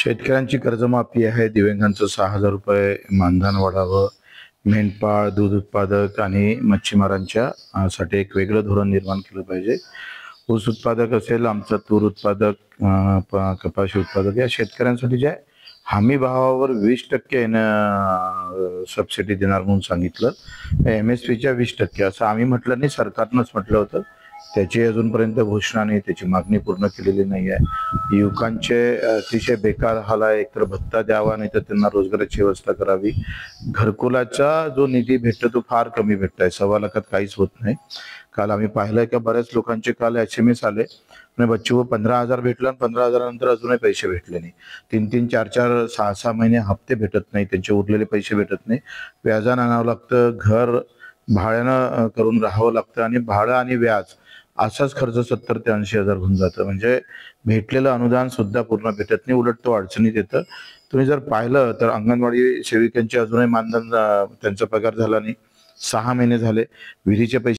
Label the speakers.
Speaker 1: शेतकऱ्यांची कर्जमाफी आहे. दिव्यांगांचं 6,000 रुपये मानधन वाढावं. मेंढपाळ, दूध उत्पादक आणि मच्छीमारांच्या साठी एक वेगळं धोरण निर्माण केलं पाहिजे. ऊस उत्पादक असेल, आमचा तूर उत्पादक, कपाशी उत्पादक या शेतकऱ्यांसाठी जे हमी भावावर 20% सबसिडी देणार म्हणून सांगितलं. MSPच्या 20% असं आम्ही म्हटलं नाही, सरकारनंच म्हटलं होतं. त्याची अजूनपर्यंत घोषणा नाही, त्याची मागणी पूर्ण केलेली नाही आहे. युवकांचे अतिशय बेकार हाल आहे. एकतर भत्ता द्यावा, नाही तर त्यांना रोजगाराची व्यवस्था करावी. घरकुलाचा जो निधी भेटतो तो फार कमी भेटतोय. 1.25 लाखात काहीच होत नाही. काल आम्ही पाहिलंय का बऱ्याच लोकांचे काल SMS आले आणि बच्चू 15,000 भेटलं आणि 15,000 नंतर अजूनही पैसे भेटले नाही. 3-3, 4-4, 6-6 महिने हप्ते भेटत नाही, त्यांचे उरलेले पैसे भेटत नाही. व्याजानं आणावं लागतं, घर भाड्यानं करून राहावं लागतं आणि भाडं आणि व्याज असाच खर्च 70,000 ते 80,000 होऊन जातं. म्हणजे भेटलेलं अनुदान सुद्धा पूर्ण भेटत नाही, उलट तो अडचणीत येतं. तुम्ही जर पाहिलं तर अंगणवाडी सेविकांचे अजूनही मानधन त्यांचा पगार झाला नाही. 6 महिने झाले. विधीचे पैसे